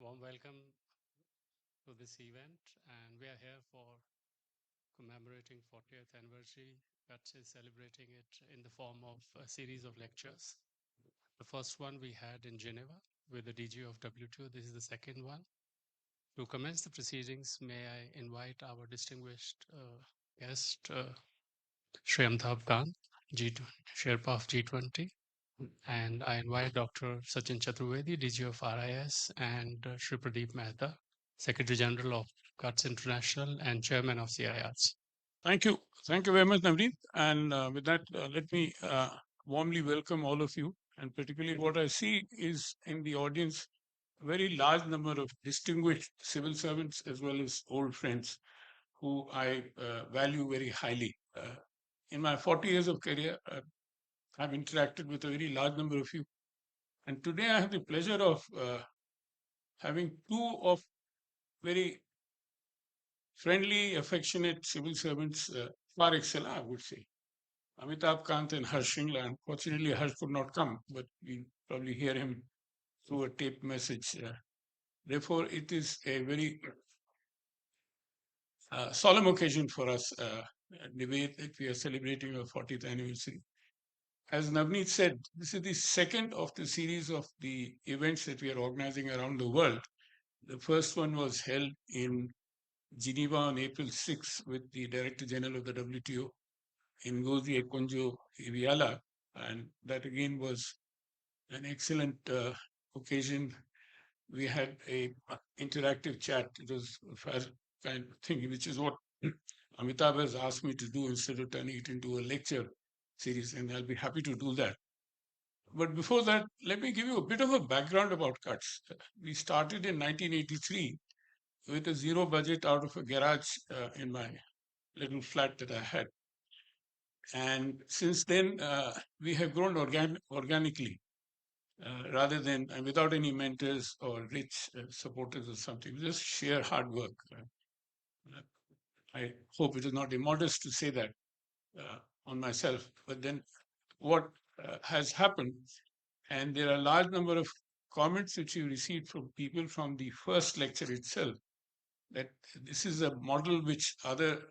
warm welcome to this event, and we are here for commemorating 40th anniversary, but is celebrating it in the form of a series of lectures. The first one we had in Geneva with the DG of WTO. This is the second one. To commence the proceedings, may I invite our distinguished guest, Shri Amitabh Kant, Sherpa of G20. And I invite Dr. Sachin Chaturvedi, DG of RIS, and Shri Pradeep Mehta, Secretary General of CUTS International and Chairman of CIRs. Thank you. Thank you very much, Navneet. And with that, let me warmly welcome all of you. And particularly what I see is in the audience, a very large number of distinguished civil servants as well as old friends who I value very highly. In my 40 years of career, I've interacted with a very large number of you. And today I have the pleasure of having two of very friendly, affectionate civil servants par excellence, I would say. Amitabh Kant and Harsh Shingla. Unfortunately, Harsh could not come, but we probably hear him through a tape message. Therefore, it is a very solemn occasion for us, the way that we are celebrating our 40th anniversary. As Navneet said, this is the second of the series of the events that we are organizing around the world. The first one was held in Geneva on April 6 with the Director General of the WTO, Ngozi Okonjo-Iweala, and that again was an excellent occasion. We had a interactive chat. It was a fast kind of thing, which is what Amitabh has asked me to do instead of turning it into a lecture series, and I'll be happy to do that. But before that, let me give you a bit of a background about cuts. We started in 1983 with a zero budget out of a garage in my little flat that I had. And since then, we have grown organically. Rather than without any mentors or rich supporters or something, just sheer hard work. I hope it is not immodest to say that on myself, but then what has happened, and there are a large number of comments which you received from people from the first lecture itself, that this is a model which other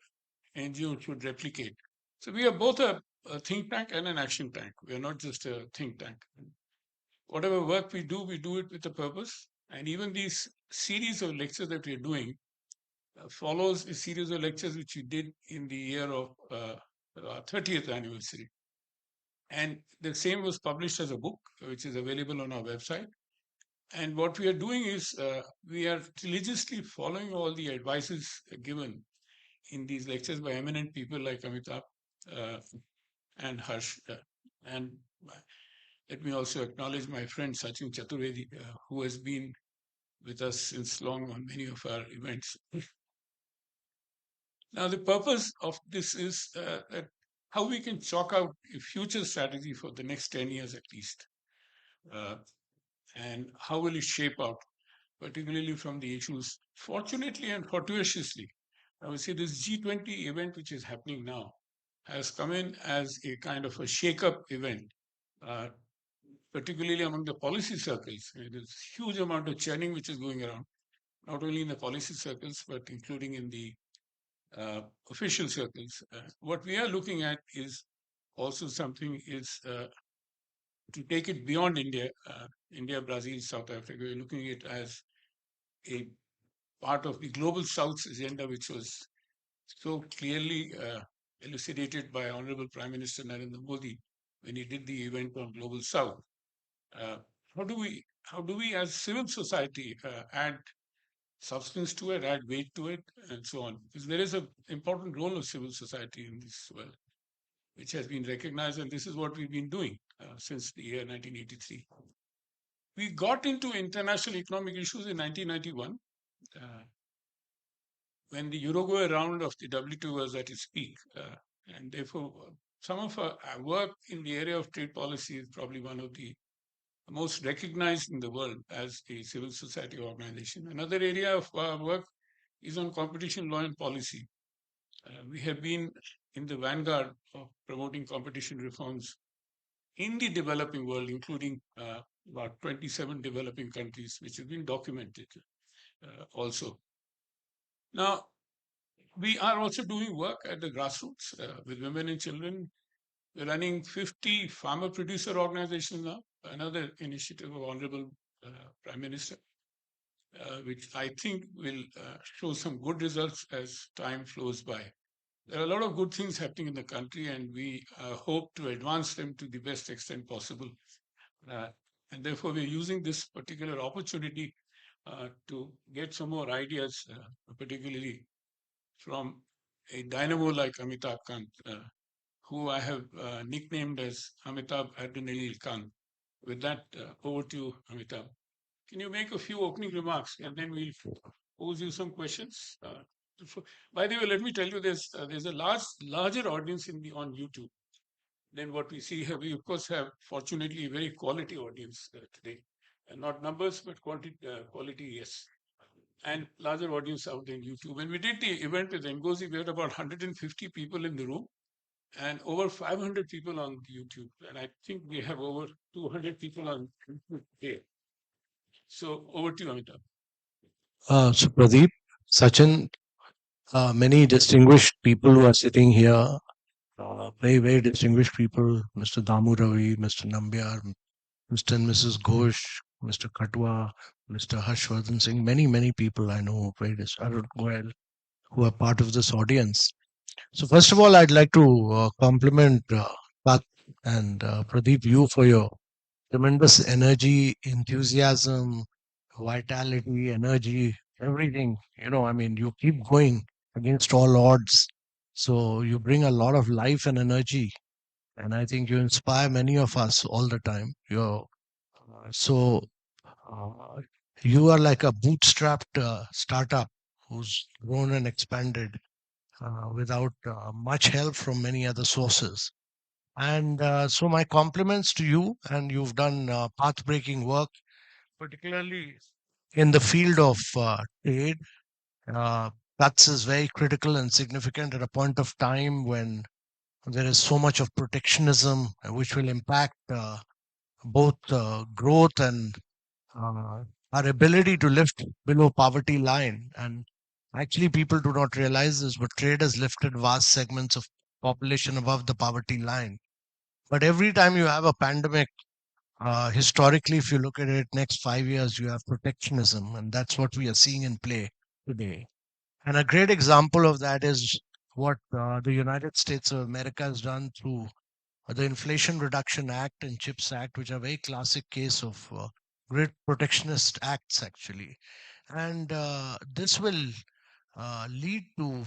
NGOs should replicate. So we are both a think tank and an action tank. We are not just a think tank. Whatever work we do it with a purpose. And even these series of lectures that we are doing follows a series of lectures which we did in the year of our 30th anniversary. And the same was published as a book, which is available on our website. And what we are doing is we are religiously following all the advices given in these lectures by eminent people like Amitabh and Harsh. And let me also acknowledge my friend Sachin Chaturvedi, who has been with us since long on many of our events. Now, the purpose of this is that how we can chalk out a future strategy for the next 10 years at least. And how will it shape out, particularly from the issues, fortunately and fortuitously. I would say this G20 event, which is happening now, has come in as a kind of a shake-up event, particularly among the policy circles. There's a huge amount of churning which is going around, not only in the policy circles, but including in the official circles. What we are looking at is also something is to take it beyond India, India, Brazil, South Africa. We're looking at it as a part of the global South's agenda, which was so clearly elucidated by Honorable Prime Minister Narendra Modi when he did the event on Global South. Uh, how do we as civil society add substance to it, add weight to it, and so on? Because there is an important role of civil society in this world, which has been recognized, and this is what we've been doing since the year 1983. We got into international economic issues in 1991 when the Uruguay round of the WTO was at its peak. And therefore, some of our work in the area of trade policy is probably one of the most recognized in the world as a civil society organization. Another area of our work is on competition law and policy. We have been in the vanguard of promoting competition reforms in the developing world, including about 27 developing countries, which has been documented also. Now, we are also doing work at the grassroots with women and children. We're running 50 farmer producer organizations now, another initiative of Honorable uh, Prime Minister, which I think will show some good results as time flows by. There are a lot of good things happening in the country, and we hope to advance them to the best extent possible. Uh, and therefore, we're using this particular opportunity to get some more ideas, particularly from a dynamo like Amitabh Kant, who I have nicknamed as Amitabh Adrenaline Kant. With that, over to you, Amitabh. Can you make a few opening remarks and then we'll pose you some questions? By the way, let me tell you, there's a larger audience on YouTube than what we see here. We of course have, fortunately, a very quality audience today, and not numbers but quality, yes, and larger audience out there in YouTube. When we did the event with Ngozi, we had about 150 people in the room and over 500 people on YouTube. And I think we have over 200 people on YouTube today. So over to you, Amitabh. So Pradeep, Sachin, many distinguished people who are sitting here, very, very distinguished people, Mr. Damu Ravi, Mr. Nambiar, Mr. and Mrs. Ghosh, Mr. Katwa, Mr. Harshvardhan Singh, many, many people I know, very Arun Goel, who are part of this audience. So first of all, I'd like to compliment Pat and Pradeep, you for your tremendous energy, enthusiasm, vitality, energy, everything. I mean, you keep going against all odds. So you bring a lot of life and energy. And I think you inspire many of us all the time. So uh, you are like a bootstrapped startup who's grown and expanded without much help from many other sources. And so my compliments to you, and you've done path-breaking work, particularly in the field of trade. Uh, Cuts is very critical and significant at a point of time when there is so much of protectionism, which will impact both growth and uh, our ability to lift below poverty line. And actually, people do not realize this, but trade has lifted vast segments of population above the poverty line. But every time you have a pandemic, historically, if you look at it, next 5 years, you have protectionism, and that's what we are seeing in play today. And a great example of that is what the United States of America has done through the Inflation Reduction Act and CHIPS Act, which are very classic case of great protectionist acts, actually. And this will lead to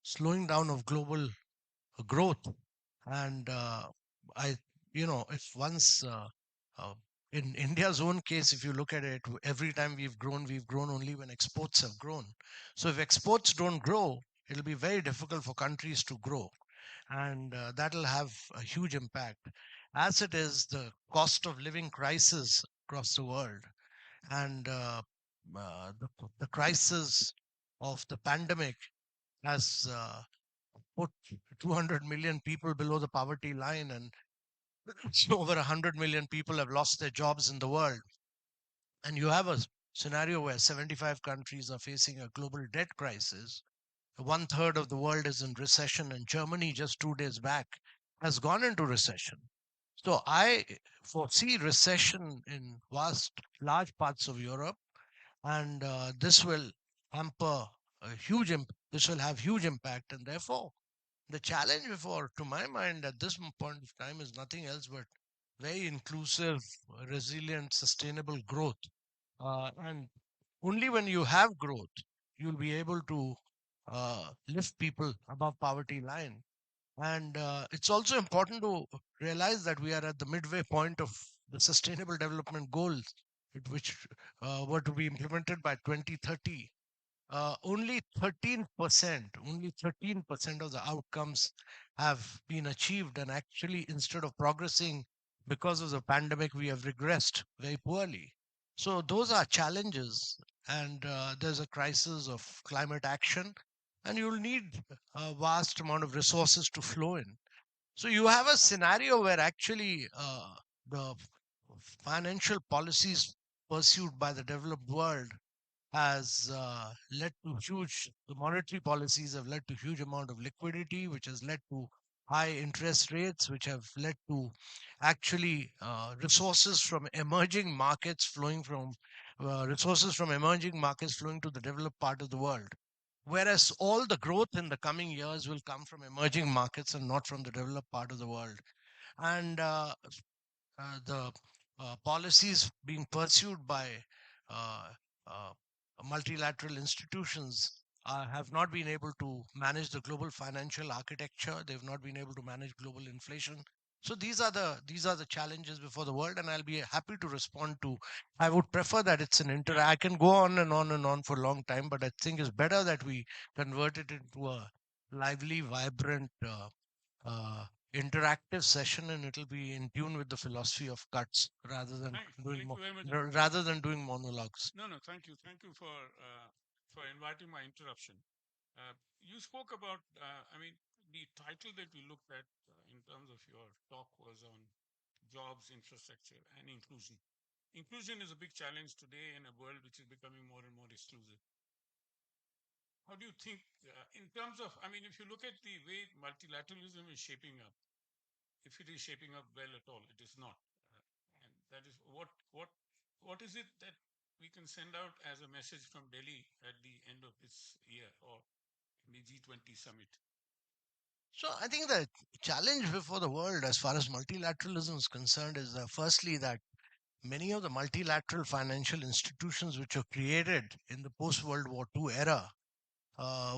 slowing down of global growth. And I, if once uh, in India's own case, if you look at it, every time we've grown only when exports have grown. So if exports don't grow, it'll be very difficult for countries to grow, and that'll have a huge impact. As it is, the cost of living crisis across the world, and the crisis of the pandemic has put 200 million people below the poverty line, and over 100 million people have lost their jobs in the world. And you have a scenario where 75 countries are facing a global debt crisis. One third of the world is in recession, and Germany, just 2 days back, has gone into recession. So I foresee recession in large parts of Europe, and this will hamper this will have huge impact, and therefore the challenge before, to my mind, at this point of time is nothing else but very inclusive, resilient, sustainable growth. And only when you have growth, you'll be able to lift people above poverty line. And it's also important to realize that we are at the midway point of the Sustainable Development Goals, which were to be implemented by 2030. Only 13% of the outcomes have been achieved, and actually, instead of progressing because of the pandemic, we have regressed very poorly. So those are challenges, and there's a crisis of climate action, and you'll need a vast amount of resources to flow in. So you have a scenario where actually the financial policies pursued by the developed world has led to the monetary policies have led to huge amount of liquidity, which has led to high interest rates, which have led to actually resources from emerging markets flowing to the developed part of the world. Whereas all the growth in the coming years will come from emerging markets and not from the developed part of the world. And the policies being pursued by uh, uh, multilateral institutions have not been able to manage the global financial architecture. They've not been able to manage global inflation. So these are the challenges before the world, and I'll be happy to respond to. I would prefer that it's an inter. I can go on and on and on for a long time, but I think it's better that we convert it into a lively, vibrant uh, interactive session, and it'll be in tune with the philosophy of cuts Thank you very much. rather than doing monologues. No, no, thank you for inviting my interruption. You spoke about, I mean, the title that we looked at in terms of your talk was on jobs, infrastructure, and inclusion. Inclusion is a big challenge today in a world which is becoming more and more exclusive. How do you think, in terms of, I mean, if you look at the way multilateralism is shaping up, if it is shaping up well at all, it is not. And that is what is it that we can send out as a message from Delhi at the end of this year or in the G20 summit? So I think the challenge before the world, as far as multilateralism is concerned, is firstly that many of the multilateral financial institutions which were created in the post World War II era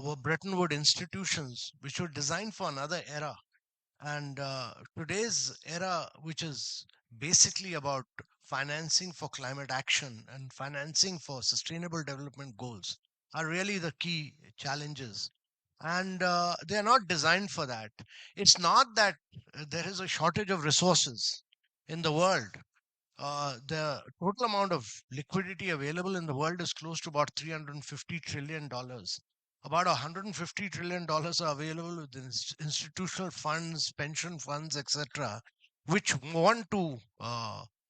were Bretton Woods institutions which were designed for another era. And today's era, which is basically about financing for climate action and financing for sustainable development goals, are really the key challenges. And they are not designed for that. It's not that there is a shortage of resources in the world. The total amount of liquidity available in the world is close to about $350 trillion. About $150 trillion are available with institutional funds, pension funds, etc., which want to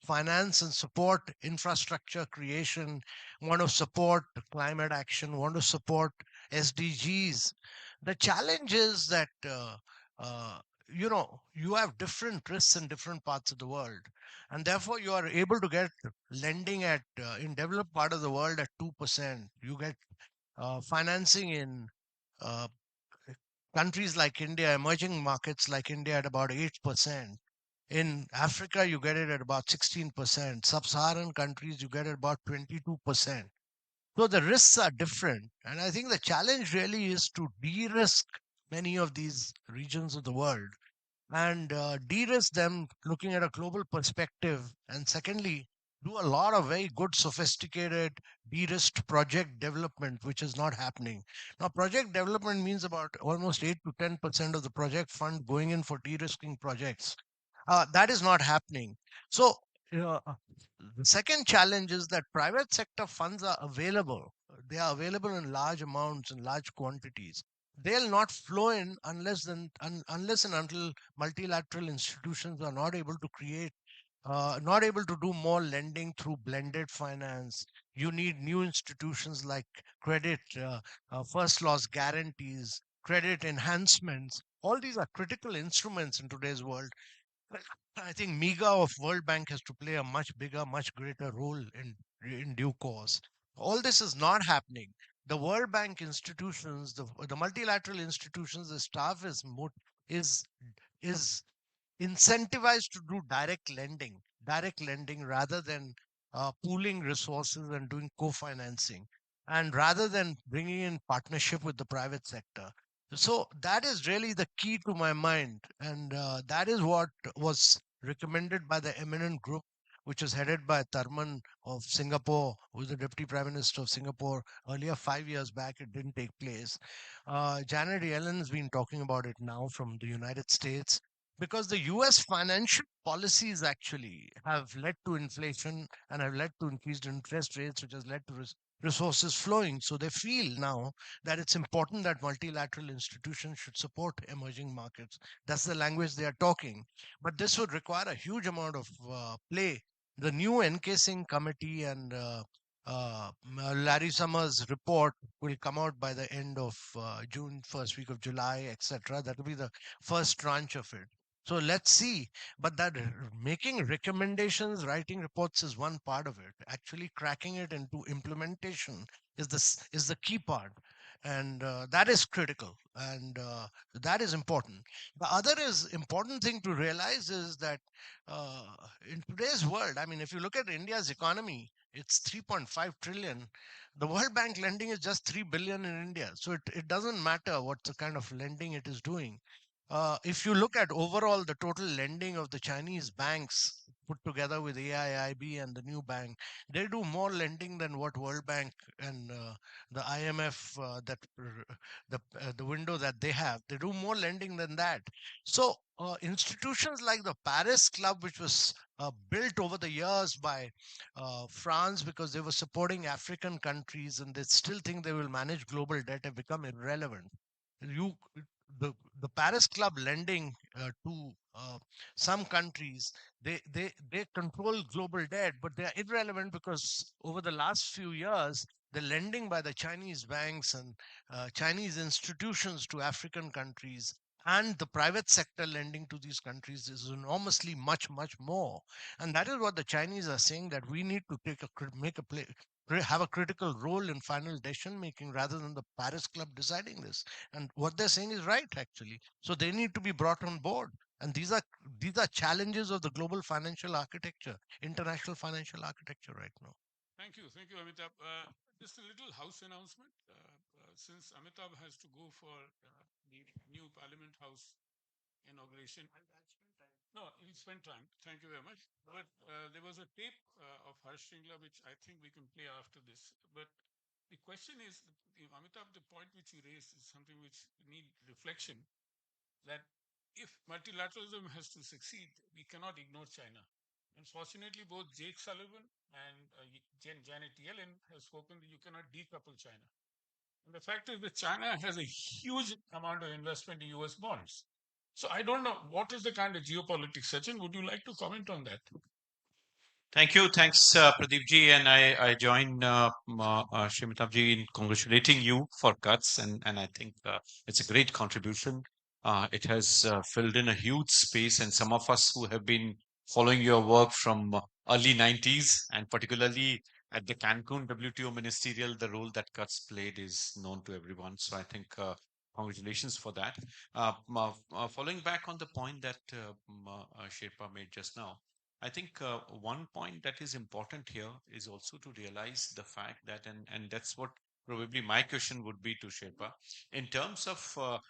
finance and support infrastructure creation, want to support climate action, want to support SDGs. The challenge is that uh, you have different risks in different parts of the world, and therefore you are able to get lending at in developed part of the world at 2%. You get financing in uh, countries like India, emerging markets like India, at about 8%. In Africa, you get it at about 16%. Sub-Saharan countries, you get it about 22%. So the risks are different, and I think the challenge really is to de-risk many of these regions of the world and de-risk them looking at a global perspective. And secondly, do a lot of very good, sophisticated, de-risked project development, which is not happening. Now, project development means about almost 8 to 10% of the project fund going in for de-risking projects. That is not happening. So, uh, the second challenge is that private sector funds are available. They are available in large amounts and large quantities. They'll not flow in unless and until multilateral institutions are not able to not able to do more lending through blended finance. You need new institutions like credit, first loss guarantees, credit enhancements. All these are critical instruments in today's world. I think MEGA of World Bank has to play a much bigger, much greater role in due course. All this is not happening. The World Bank institutions, the multilateral institutions, the staff is is incentivized to do direct lending rather than pooling resources and doing co-financing, and rather than bringing in partnership with the private sector. So that is really the key to my mind, and that is what was recommended by the eminent group, which was headed by Tharman of Singapore, who was the deputy prime minister of Singapore earlier. 5 years back, it didn't take place. Janet Yellen has been talking about it now from the United States, because the US financial policies actually have led to inflation and have led to increased interest rates, which has led to resources flowing. So they feel now that it's important that multilateral institutions should support emerging markets. That's the language they are talking. But this would require a huge amount of play The new encasing committee and Larry Summers' report will come out by the end of June, first week of July, etc. That will be the first tranche of it. So let's see. But that making recommendations, writing reports is one part of it. Actually, cracking it into implementation is the key part, and that is critical, and that is important. The other is important thing to realize is that in today's world, I mean, if you look at India's economy, it's 3.5 trillion. The World Bank lending is just 3 billion in India. So it doesn't matter what the kind of lending it is doing. If you look at overall the total lending of the Chinese banks put together with AIIB and the new bank, they do more lending than what World Bank and the IMF, the window that they have, they do more lending than that. So institutions like the Paris Club, which was built over the years by France because they were supporting African countries and they still think they will manage global debt, have become irrelevant. You, the Paris Club lending to some countries, they control global debt, but they are irrelevant because over the last few years, the lending by the Chinese banks and Chinese institutions to African countries and the private sector lending to these countries is enormously much more, and that is what the Chinese are saying, that we need to make a play, have a critical role in final decision making rather than the Paris Club deciding this. And what they're saying is right, actually. So they need to be brought on board, and these are challenges of the global financial architecture, international financial architecture right now. Thank you, Amitabh. Just a little house announcement. Since Amitabh has to go for the new Parliament House inauguration. No, he'll spend time. Thank you very much. But there was a tape of Harsh Shingla, which I think we can play after this. But the question is, Amitabh, the point which you raised is something which need reflection. That if multilateralism has to succeed, we cannot ignore China. Unfortunately, both Jake Sullivan and Janet Yellen have spoken that you cannot decouple China. And the fact is that China has a huge amount of investment in US bonds. So I don't know what is the kind of geopolitics. Sachin, would you like to comment on that? Thank you. Thanks, Pradeep ji. And I join Shimitab ji in congratulating you for cuts. And I think it's a great contribution. It has filled in a huge space. And some of us who have been following your work from early 90s and particularly at the Cancun WTO ministerial, the role that cuts played is known to everyone. So I think congratulations for that. Following back on the point that Sherpa made just now, I think one point that is important here is also to realize the fact that, and that's what probably my question would be to Sherpa, in terms of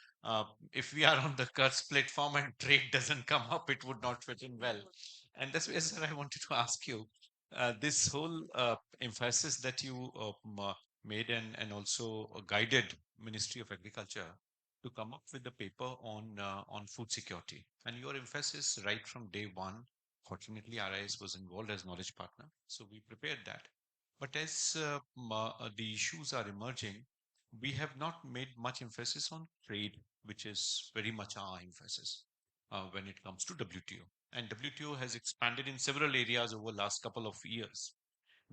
if we are on the Kurz platform and trade doesn't come up, it would not fit in well. And that's where, sir, I wanted to ask you this whole emphasis that you made and also guided Ministry of Agriculture to come up with the paper on food security, and your emphasis right from day one. Fortunately, RIS was involved as knowledge partner, so we prepared that. But as the issues are emerging, we have not made much emphasis on trade, which is very much our emphasis when it comes to WTO. And WTO has expanded in several areas over the last couple of years,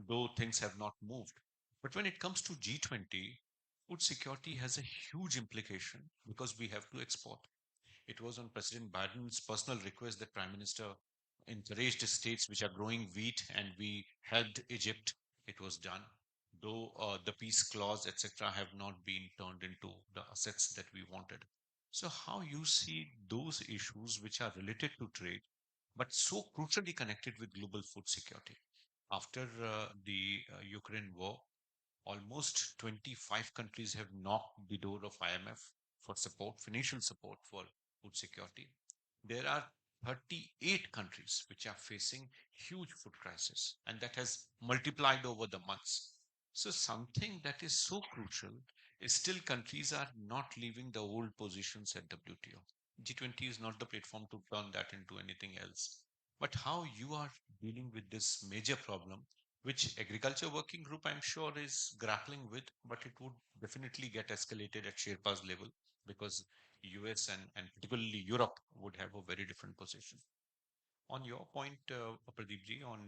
though things have not moved. But when it comes to G20, food security has a huge implication because we have to export. It was on President Biden's personal request that Prime Minister encouraged states which are growing wheat, and we helped Egypt. It was done, though the peace clause, etc., have not been turned into the assets that we wanted. So, how you see those issues which are related to trade, but so crucially connected with global food security? After the Ukraine war, almost 25 countries have knocked the door of IMF for support, financial support for food security. There are 38 countries which are facing huge food crisis, and that has multiplied over the months. So something that is so crucial is still countries are not leaving the old positions at WTO. G20 is not the platform to turn that into anything else. But how you are dealing with this major problem, which agriculture working group I'm sure is grappling with, but it would definitely get escalated at Sherpa's level because US and particularly Europe would have a very different position. On your point, Pradeep ji, on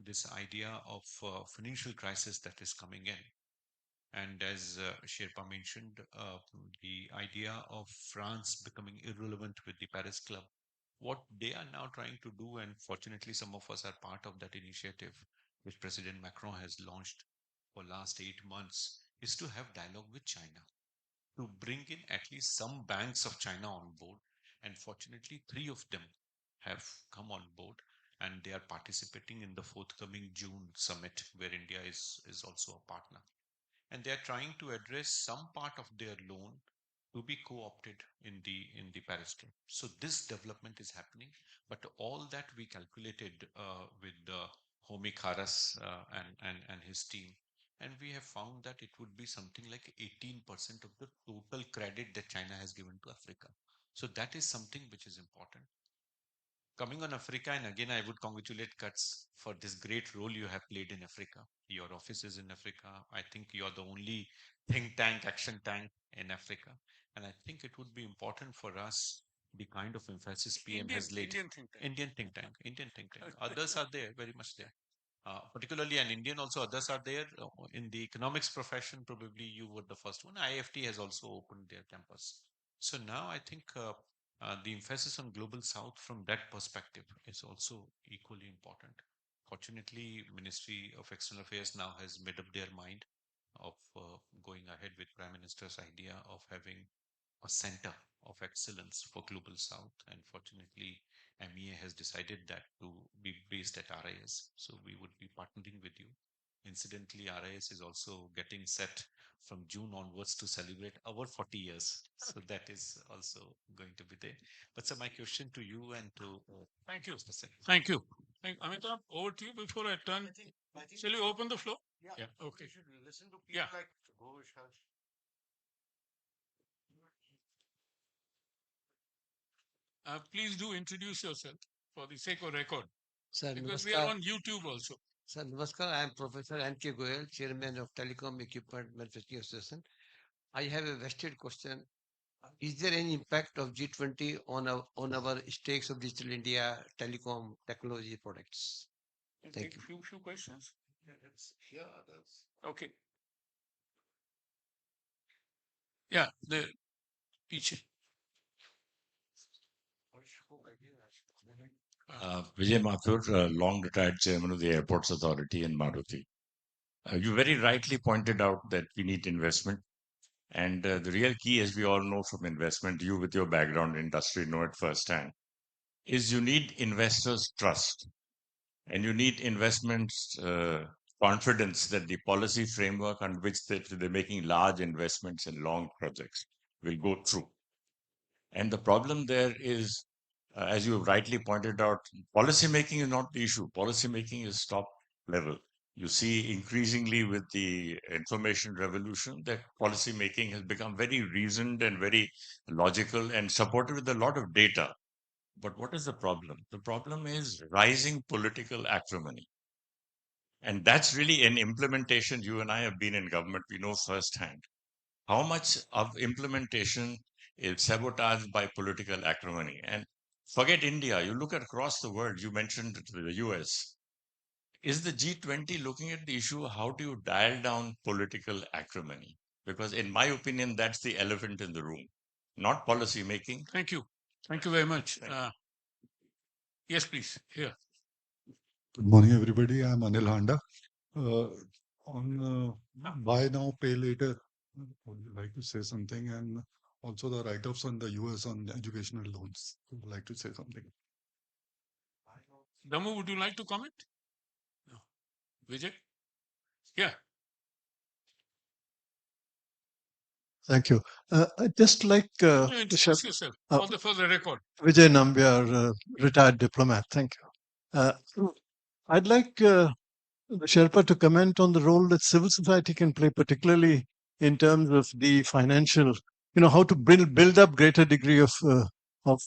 this idea of financial crisis that is coming in. And as Sherpa mentioned, the idea of France becoming irrelevant with the Paris Club, what they are now trying to do, and fortunately some of us are part of that initiative, which President Macron has launched for last 8 months, is to have dialogue with China, to bring in at least some banks of China on board. And fortunately, 3 of them have come on board, and they are participating in the forthcoming June summit, where India is also a partner. And they are trying to address some part of their loan to be co-opted in the Paris Club. So this development is happening, but all that we calculated with Homi Kharas and his team, and we have found that it would be something like 18% of the total credit that China has given to Africa. So that is something which is important. Coming on Africa, and again, I would congratulate Cuts for this great role you have played in Africa. Your office is in Africa. I think you're the only think tank, action tank in Africa. And I think it would be important for us, the kind of emphasis PM has laid. Indian think tank. Indian think tank, Indian think tank. Others are there, very much there. Particularly an Indian also, others are there. In the economics profession, probably you were the first one. IFT has also opened their campus. So now I think the emphasis on global south from that perspective is also equally important. Fortunately, Ministry of External Affairs now has made up their mind of going ahead with Prime Minister's idea of having a center of excellence for global south, and fortunately MEA has decided that to be based at RIS, so we would be partnering with you. Incidentally, RIS is also getting set from June onwards to celebrate our 40 years, so that is also going to be there. But so my question to you and to Thank you. Mr. Secretary. Thank you. Amitabh, over to you before I turn. Shall we open the floor? Yeah. Okay. You should listen to people Yeah. like Ghosh. Please do introduce yourself for the sake of record, Sir, because we are Namaskar. on YouTube also. Sir, Namaskar. I am Professor N.K. Goyal, Chairman of Telecom Equipment Manufacturing Association. I have a vested question. Is there any impact of G20 on our stakes of Digital India telecom technology products? Thank you. Few questions. Okay. Yeah, the teacher. Vijay Mathur, long retired chairman of the Airports Authority in Maruti. You very rightly pointed out that we need investment. And the real key, as we all know from investment, you with your background in industry know it firsthand, is you need investors' trust. And you need investments confidence that the policy framework on which they're making large investments in long projects will go through. And the problem there is, as you rightly pointed out, policy making is not the issue. Policy making is top level. You see increasingly with the information revolution that policy making has become very reasoned and very logical and supported with a lot of data. But what is the problem? The problem is rising political acrimony. And that's really an implementation. You and I have been in government, we know firsthand how much of implementation is sabotaged by political acrimony. And forget India, you look at across the world, you mentioned the US. Is the G20 looking at the issue? How do you dial down political acrimony? Because, in my opinion, that's the elephant in the room, not policy making. Thank you. Thank you very much. Thank you. Yes, please. Here. Good morning, everybody. I'm Anil Handa. On buy now, pay later, would you like to say something? And also the write-offs on the US on educational loans. Would you like to say something? Damu, would you like to comment? No. Vijay? Yeah. Thank you. I'd just like You to introduce yourself for the record. Vijay Nambiar, retired diplomat. Thank you. I'd like the Sherpa to comment on the role that civil society can play, particularly in terms of the financial, how to build up greater degree of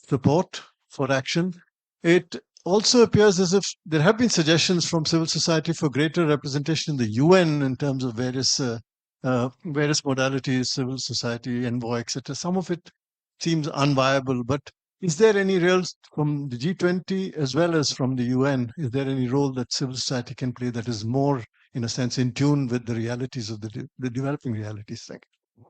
support for action. It also appears as if there have been suggestions from civil society for greater representation in the UN in terms of various modalities, civil society, envoy, etc. Some of it seems unviable, but is there any role from the G20 as well as from the UN? Is there any role that civil society can play that is more, in a sense, in tune with the realities of the developing realities? Thank you.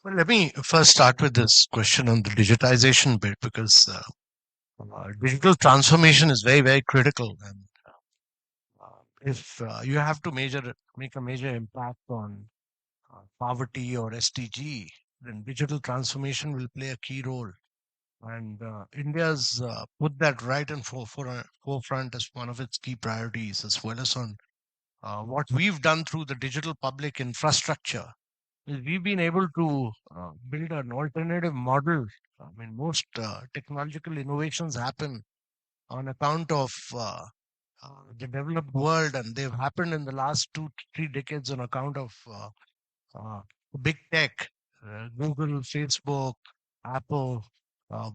Well, let me first start with this question on the digitization bit, because digital transformation is very, very critical. And if you have to make a major impact on poverty or SDG, then digital transformation will play a key role. And India's put that right in forefront as one of its key priorities, as well as on what we've done through the digital public infrastructure. Is we've been able to build an alternative model. I mean, most technological innovations happen on account of the developed world, and they've happened in the last 2 3 decades on account of uh, big tech, Google, Facebook, Apple, uh,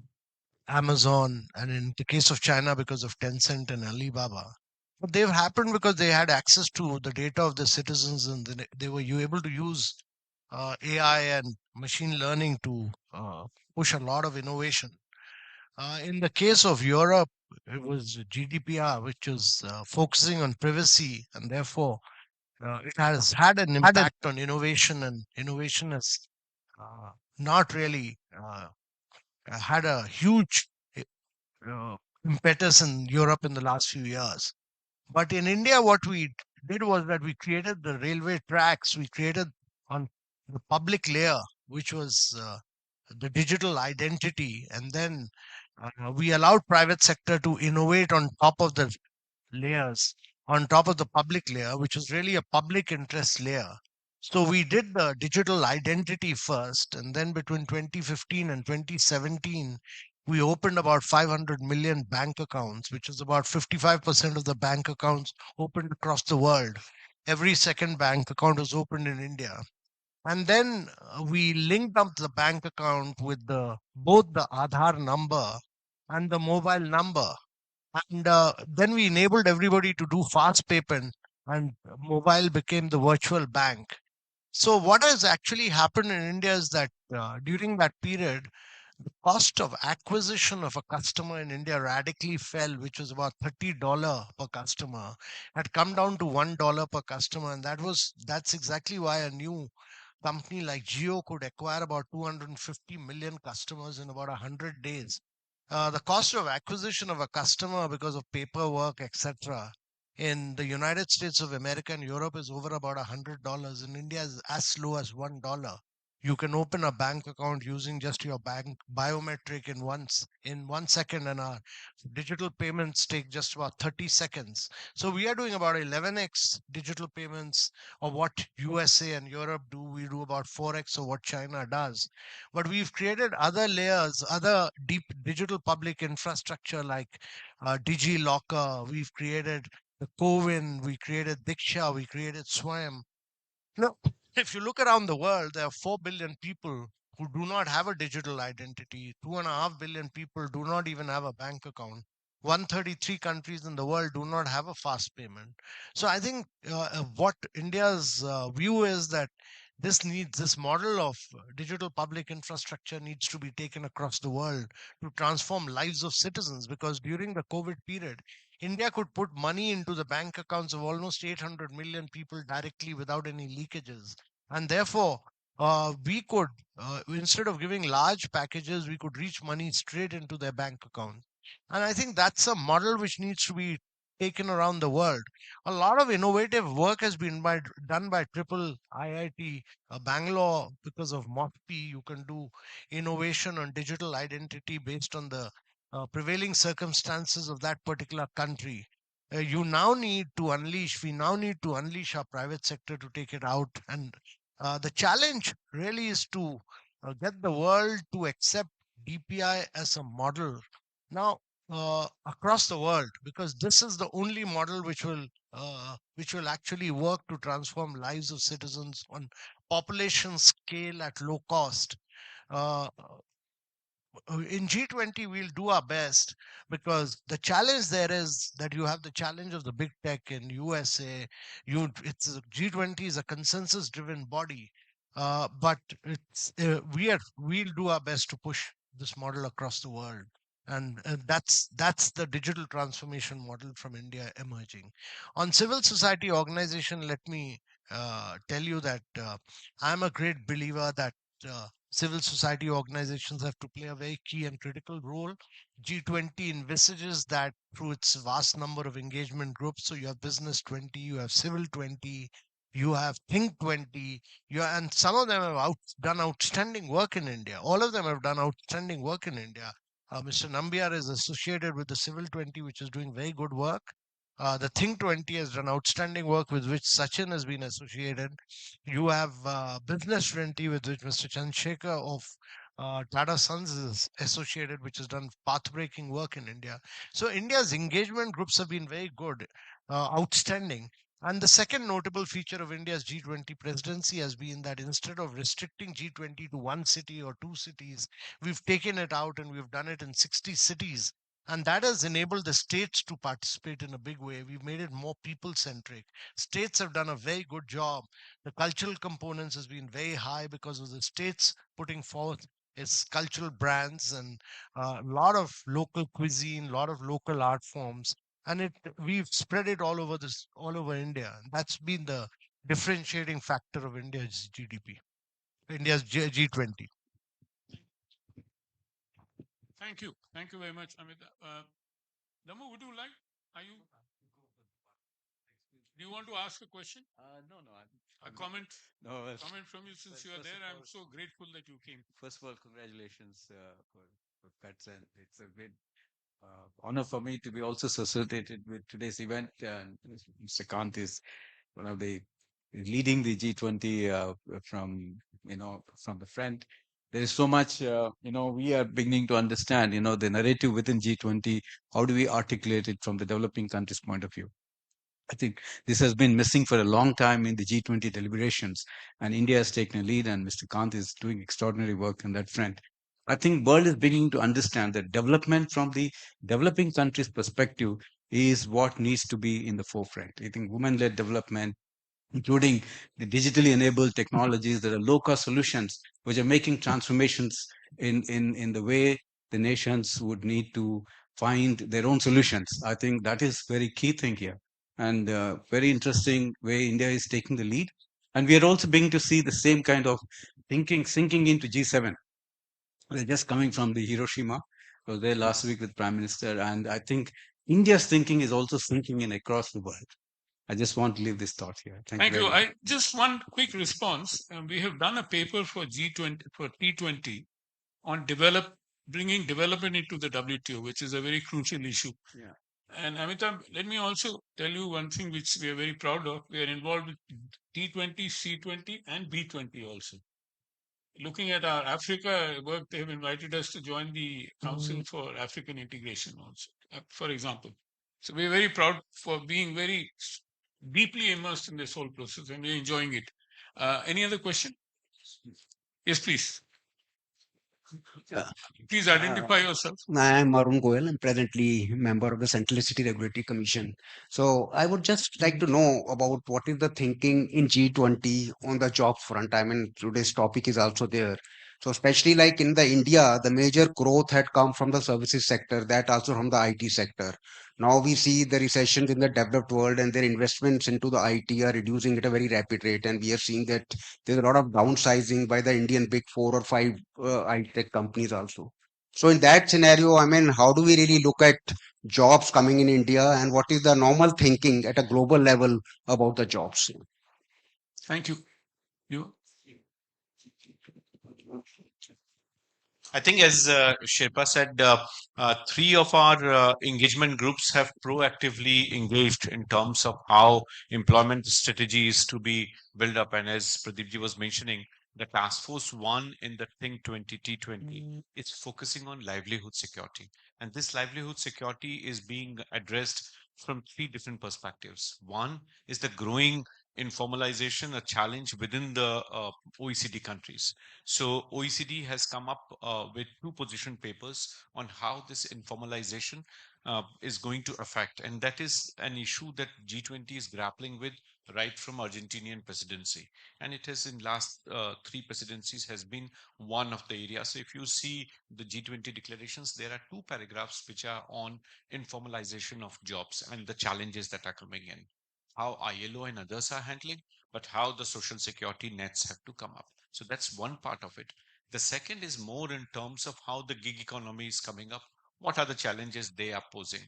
Amazon, and in the case of China, because of Tencent and Alibaba. But they've happened because they had access to the data of the citizens, and they were able to use AI and machine learning to push a lot of innovation. In the case of Europe, it was GDPR, which is focusing on privacy, and therefore it has had an impact on innovation, and innovation has not really had a huge uh, impetus in Europe in the last few years. But in India, what we did was that we created the railway tracks, we created on the public layer, which was the digital identity, and then we allowed private sector to innovate on top of the layers, on top of the public layer, which was really a public interest layer. So we did the digital identity first, and then between 2015 and 2017, we opened about 500 million bank accounts, which is about 55% of the bank accounts opened across the world. Every second bank account was opened in India. And then we linked up the bank account with the both the Aadhaar number and the mobile number. And then we enabled everybody to do fast payment, and mobile became the virtual bank. So what has actually happened in India is that during that period, the cost of acquisition of a customer in India radically fell, which was about $30 per customer, had come down to $1 per customer, and that's exactly why a new company like Geo could acquire about 250 million customers in about 100 days. The cost of acquisition of a customer because of paperwork, etc., in the United States of America and Europe is over about $100. In India, is as low as $1. You can open a bank account using just your bank biometric in 1 second, and our digital payments take just about 30 seconds. So we are doing about 11x digital payments of what USA and Europe do. We do about 4x of what China does. But we've created other layers, other deep digital public infrastructure like DigiLocker. We've created the Cowin, we created Diksha, we created Swayam. Now, if you look around the world, there are 4 billion people who do not have a digital identity. 2.5 billion people do not even have a bank account. 133 countries in the world do not have a fast payment. So I think what India's view is that this model of digital public infrastructure needs to be taken across the world to transform lives of citizens, because during the COVID period, India could put money into the bank accounts of almost 800 million people directly without any leakages. And therefore, we could, instead of giving large packages, we could reach money straight into their bank account. And I think that's a model which needs to be taken around the world. A lot of innovative work has been done by triple IIT Bangalore. Because of MOPP, you can do innovation on digital identity based on the prevailing circumstances of that particular country. We now need to unleash our private sector to take it out. And the challenge really is to get the world to accept DPI as a model now across the world, because this is the only model which will actually work to transform lives of citizens on population scale at low cost. Uh, in G20, we'll do our best, because the challenge there is that you have the challenge of the big tech in USA. G20 is a consensus driven body. But we'll do our best to push this model across the world, and that's the digital transformation model from India emerging. On civil society organization, let me tell you that I'm a great believer that civil society organizations have to play a very key and critical role. G20 envisages that through its vast number of engagement groups. So you have Business 20, you have Civil 20, you have Think 20, and some of them have done outstanding work in India. All of them have done outstanding work in India. Mr. Nambiar is associated with the Civil 20, which is doing very good work. The Think 20 has done outstanding work with which Sachin has been associated. You have Business 20, with which Mr. Chandrasekhar of Tata Sons is associated, which has done path-breaking work in India. So India's engagement groups have been very good, outstanding. And the second notable feature of India's G20 presidency has been that instead of restricting G20 to one city or two cities, we've taken it out and we've done it in 60 cities. And that has enabled the states to participate in a big way. We've made it more people centric. States have done a very good job. The cultural components has been very high because of the states putting forth its cultural brands and a lot of local cuisine, a lot of local art forms, and we've spread it all over India. That's been the differentiating factor of India's GDP, India's G20. Thank you. Thank you very much, Amit. Damu, would you like? Are you? Do you want to ask a question? No, A comment? no. Comment from you since you are First there. of I'm all, so grateful that you came. first of all, congratulations for Cuts, and it's a great honor for me to be also associated with today's event. And Mr. Kant is one of the leading the G20 from from the front. There is so much we are beginning to understand the narrative within G20. How do we articulate it from the developing countries' point of view? I think this has been missing for a long time in the G20 deliberations, and India has taken a lead, and Mr. Kant is doing extraordinary work on that front. I think world is beginning to understand that development from the developing countries' perspective is what needs to be in the forefront. I think women-led development, including the digitally enabled technologies that are low-cost solutions, which are making transformations in the way the nations would need to find their own solutions. I think that is very key thing here, and very interesting way India is taking the lead. And we are also beginning to see the same kind of thinking sinking into G7. They're just coming from the Hiroshima. I was there last week with Prime Minister, and I think India's thinking is also sinking in across the world. I just want to leave this thought here. Thank you Thank very you. much. I just one quick response. We have done a paper for G20 for T20 on bringing development into the WTO, which is a very crucial issue. Yeah. And Amitabh, let me also tell you one thing which we are very proud of. We are involved with T20, C20, and B20 also. Looking at our Africa work, they have invited us to join the Council for African Integration also, for example. So we're very proud for being very deeply immersed in this whole process, and we're enjoying it. Any other question? Yes, please. Please identify yourself. I am Arun Goyal. I'm presently member of the Central City Regulatory Commission. So I would just like to know about what is the thinking in G20 on the job front. I mean, today's topic is also there. So especially like in the India, the major growth had come from the services sector, that also from the IT sector. Now we see the recessions in the developed world and their investments into the IT are reducing at a very rapid rate. And we are seeing that there's a lot of downsizing by the Indian big four or five IT tech companies also. So in that scenario, I mean, how do we really look at jobs coming in India and what is the normal thinking at a global level about the jobs? Thank you. You? I think, as Sherpa said, three of our engagement groups have proactively engaged in terms of how employment strategy is to be built up. And as Pradeepji was mentioning, the Task Force 1 in the Think 20 T20 is focusing on livelihood security. And this livelihood security is being addressed from three different perspectives. One is the growing informalization, a challenge within the OECD countries. So OECD has come up with two position papers on how this informalization is going to affect, and that is an issue that G20 is grappling with right from Argentinian presidency, and it has in last three presidencies has been one of the areas. So if you see the G20 declarations, there are two paragraphs which are on informalization of jobs and the challenges that are coming in, how ILO and others are handling, but how the social security nets have to come up. So that's one part of it. The second is more in terms of how the gig economy is coming up. What are the challenges they are posing?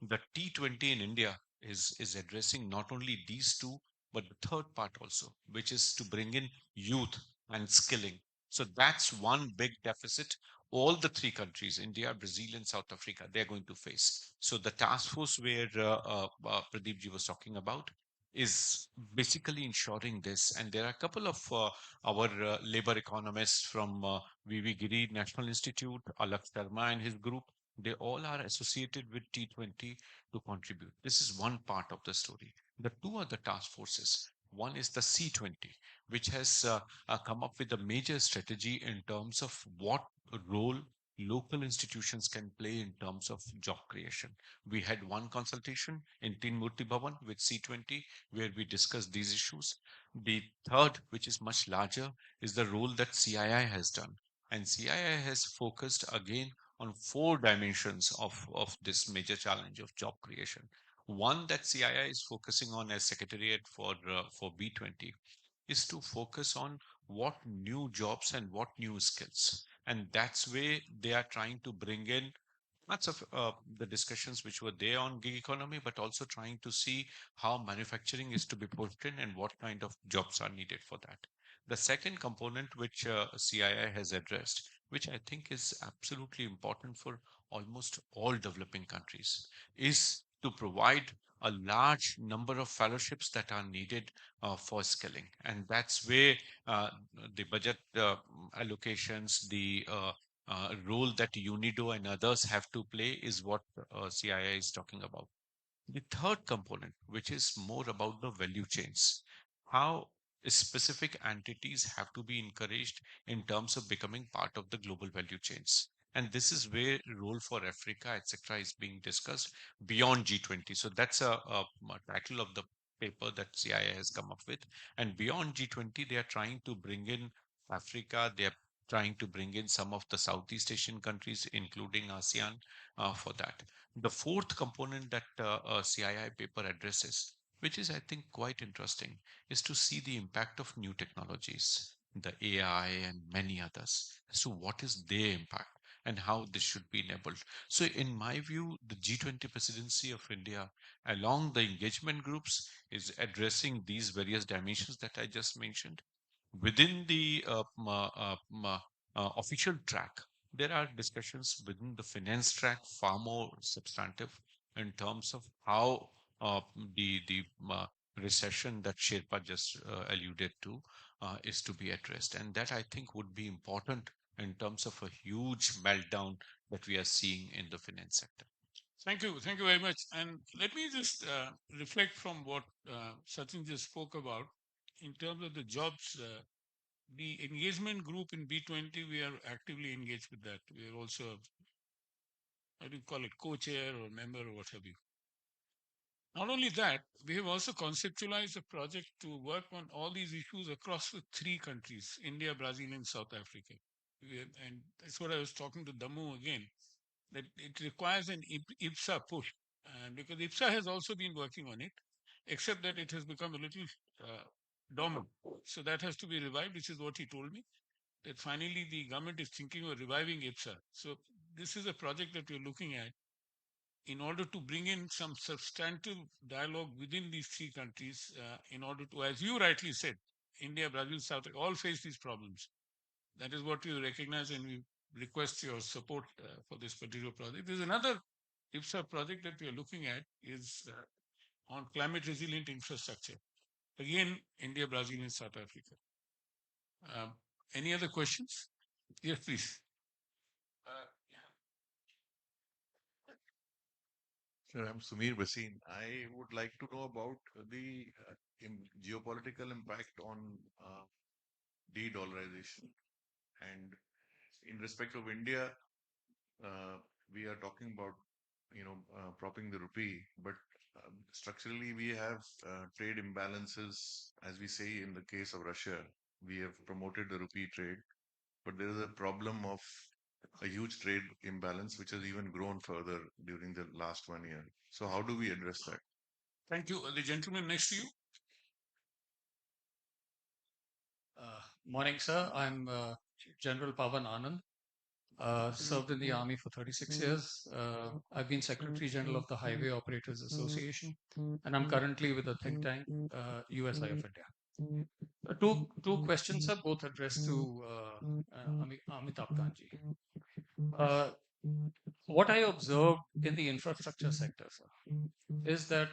The T20 in India is addressing not only these two, but the third part also, which is to bring in youth and skilling. So that's one big deficit. All the three countries, India, Brazil, and South Africa, they're going to face. So the task force where Pradeep ji was talking about is basically ensuring this. And there are a couple of our labor economists from VV Giri National Institute, Alak Sharma and his group. They all are associated with T20 to contribute. This is one part of the story. The two other task forces. One is the C20, which has come up with a major strategy in terms of what role local institutions can play in terms of job creation. We had one consultation in Teen Murti Bhavan with C20 where we discussed these issues. The third, which is much larger, is the role that CII has done. And CII has focused again on four dimensions of this major challenge of job creation. One that CII is focusing on as secretariat for B20 is to focus on what new jobs and what new skills. And that's where they are trying to bring in lots of the discussions which were there on gig economy, but also trying to see how manufacturing is to be pushed in and what kind of jobs are needed for that. The second component which CII has addressed, which I think is absolutely important for almost all developing countries, is to provide a large number of fellowships that are needed for skilling. And that's where the budget allocations, the role that UNIDO and others have to play is what CII is talking about. The third component, which is more about the value chains, how specific entities have to be encouraged in terms of becoming part of the global value chains. And this is where role for Africa, etc., is being discussed beyond G20. So that's a title of the paper that CIA has come up with. And beyond G20, they are trying to bring in Africa. They are trying to bring in some of the Southeast Asian countries, including ASEAN, for that. The fourth component that CII paper addresses, which is, I think, quite interesting, is to see the impact of new technologies, the AI and many others, as to what is their impact and how this should be enabled. So, in my view, the G20 presidency of India, along the engagement groups, is addressing these various dimensions that I just mentioned. Within the official track, there are discussions within the finance track far more substantive in terms of how the recession that Sherpa just alluded to is to be addressed, and that I think would be important in terms of a huge meltdown that we are seeing in the finance sector. Thank you very much. And let me just reflect from what Sachin just spoke about in terms of the jobs. The engagement group in B20, we are actively engaged with that. We are also, how do you call it, co-chair or member or what have you. Not only that, we have also conceptualized a project to work on all these issues across the three countries, India, Brazil, and South Africa. And that's what I was talking to Damu again, that it requires an IPSA push. And because IPSA has also been working on it, except that it has become a little dormant. So that has to be revived, which is what he told me, that finally the government is thinking of reviving IPSA. So this is a project that we're looking at in order to bring in some substantive dialogue within these three countries, in order to, as you rightly said, India, Brazil, South Africa all face these problems. That is what we recognize, and we request your support for this particular project. There's another IPSA project that we are looking at is on climate resilient infrastructure. Again, India, Brazil, and South Africa. Any other questions? Yes, please. Sir, I'm Sumir Basin. I would like to know about the geopolitical impact on de-dollarization. And in respect of India, we are talking about propping the rupee, but structurally we have trade imbalances, as we say in the case of Russia. We have promoted the rupee trade, but there is a problem of a huge trade imbalance, which has even grown further during the last 1 year. So how do we address that? Thank you. The gentleman next to you. Morning, sir. I'm General Pavan Anand. Served in the Army for 36 years. I've been Secretary General of the Highway Operators Association, and I'm currently with a think tank, USI of India. Two questions, sir, both addressed to Amitabh Kanji. What I observed in the infrastructure sector, sir, is that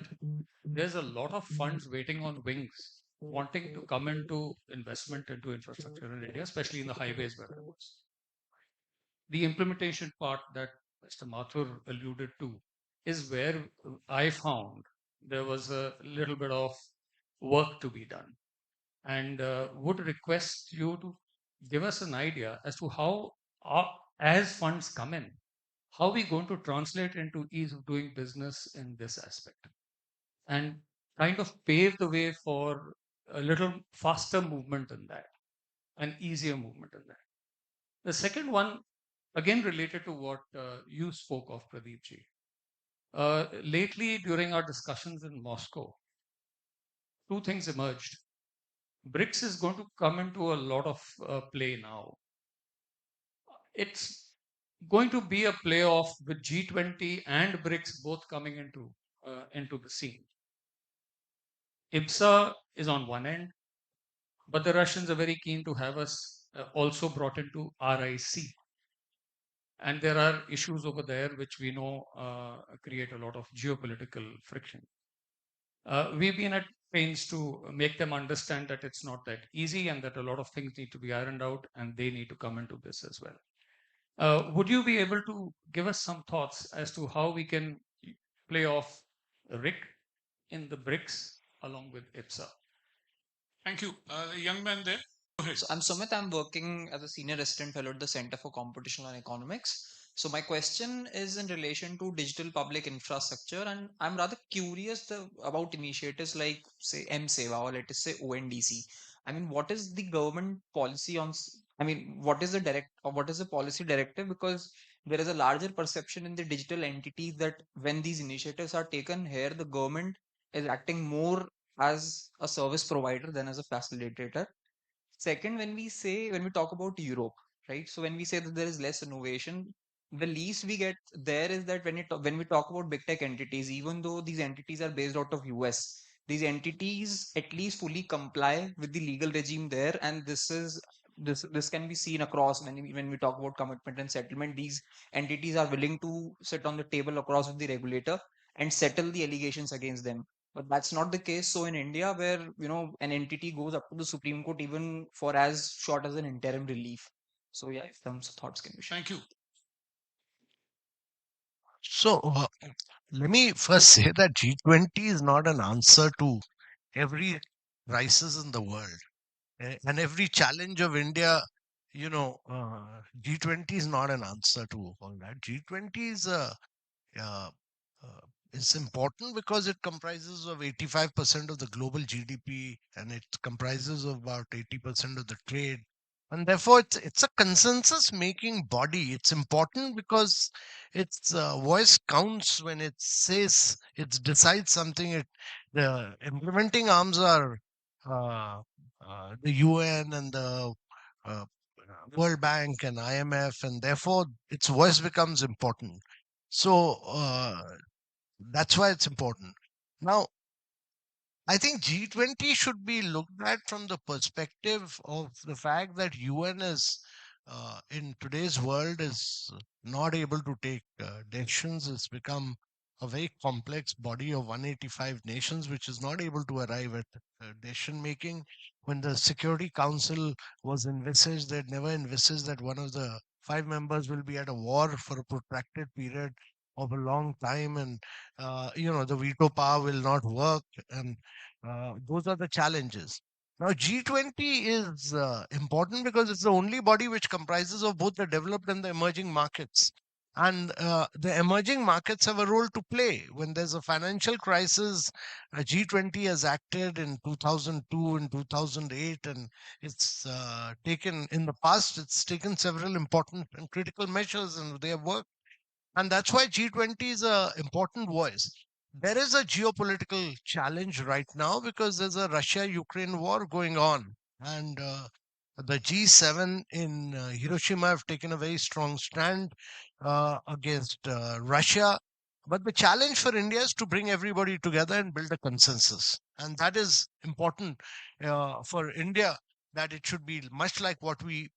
there's a lot of funds waiting on wings, wanting to come into investment into infrastructure in India, especially in the highways where I was. The implementation part that Mr. Mathur alluded to is where I found there was a little bit of work to be done, and would request you to give us an idea as to how, as funds come in, how are we going to translate into ease of doing business in this aspect, and kind of pave the way for a little faster movement in that, an easier movement in that. The second one, again related to what you spoke of, Pradeep ji. Lately, during our discussions in Moscow, two things emerged. BRICS is going to come into a lot of play now. It's going to be a playoff with G20 and BRICS both coming into the scene. IBSA is on one end, but the Russians are very keen to have us also brought into RIC. And there are issues over there which we know create a lot of geopolitical friction. We've been at pains to make them understand that it's not that easy and that a lot of things need to be ironed out and they need to come into this as well. Would you be able to give us some thoughts as to how we can play off RIC in the BRICS along with IPSA? Thank you. The young man there. Go ahead. So I'm Sumit. I'm working as a senior resident fellow at the Center for Computational and Economics. So my question is in relation to digital public infrastructure, and I'm rather curious about initiatives like, say, M-Seva or let us say ONDC. I mean, what is the government policy on? I mean, what is the direct or what is the policy directive? Because there is a larger perception in the digital entities that when these initiatives are taken here, the government is acting more as a service provider than as a facilitator. Second, when we talk about Europe, right? So when we say that there is less innovation, the least we get there is that when we talk about big tech entities, even though these entities are based out of US, these entities at least fully comply with the legal regime there, and this can be seen across when we talk about commitment and settlement. These entities are willing to sit on the table across with the regulator and settle the allegations against them, but that's not the case. So in India, where an entity goes up to the Supreme Court even for as short as an interim relief. So yeah, if some thoughts can be shared. Thank you. So let me first say that G20 is not an answer to every crisis in the world and every challenge of India. G20 is not an answer to all that. G20 is uh, it's important because it comprises of 85% of the global GDP and it comprises of about 80% of the trade. And therefore, it's a consensus making body. It's important because its voice counts when it says it decides something. The implementing arms are uh, the UN and the uh, World Bank and IMF, and therefore its voice becomes important. So that's why it's important. Now, I think G20 should be looked at from the perspective of the fact that UN is in today's world is not able to take decisions. It's become a very complex body of 185 nations, which is not able to arrive at decision making. When the Security Council was envisaged, they'd never envisaged that one of the five members will be at a war for a protracted period of a long time, and the veto power will not work, and those are the challenges. Now, G20 is important because it's the only body which comprises of both the developed and the emerging markets. And the emerging markets have a role to play. When there's a financial crisis, G20 has acted in 2002 and 2008, and it's taken in the past, it's taken several important and critical measures, and they have worked. And that's why G20 is a important voice. There is a geopolitical challenge right now because there's a Russia-Ukraine war going on, and the G7 in Hiroshima have taken a very strong stand against Russia. But the challenge for India is to bring everybody together and build a consensus, and that is important for India. That it should be much like what we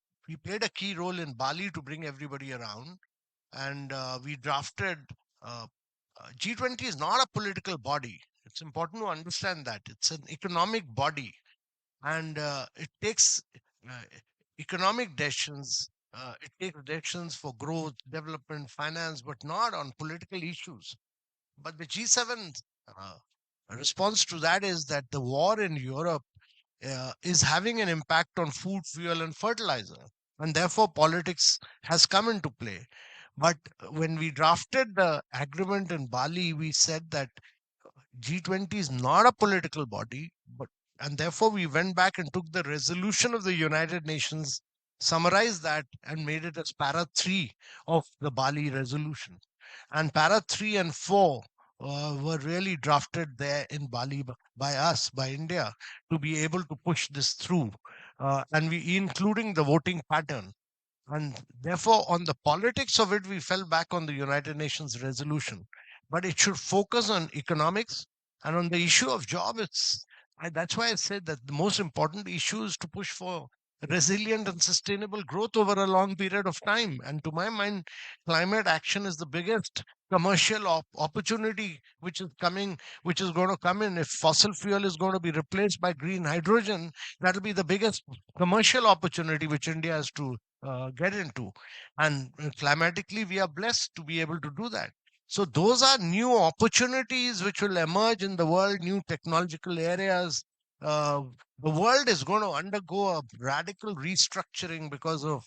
played a key role in Bali to bring everybody around, and we drafted. Uh, G20 is not a political body. It's important to understand that it's an economic body, and it takes uh, economic decisions. It takes decisions for growth, development, finance, but not on political issues. But the G7 uh, response to that is that the war in Europe is having an impact on food, fuel, and fertilizer. And therefore, politics has come into play. But when we drafted the agreement in Bali, we said that G20 is not a political body, but and therefore we went back and took the resolution of the United Nations, summarized that, and made it as para 3 of the Bali resolution. And para 3 and 4 were really drafted there in Bali by us, by India, to be able to push this through, and we including the voting pattern. And therefore, on the politics of it, we fell back on the United Nations resolution. But it should focus on economics, and on the issue of job. That's why I said that the most important issue is to push for resilient and sustainable growth over a long period of time. And to my mind, climate action is the biggest commercial opportunity which is coming, which is going to come in. If fossil fuel is going to be replaced by green hydrogen, that'll be the biggest commercial opportunity which India has to get into. And climatically, we are blessed to be able to do that. So those are new opportunities which will emerge in the world, new technological areas. Uh, the world is going to undergo a radical restructuring because of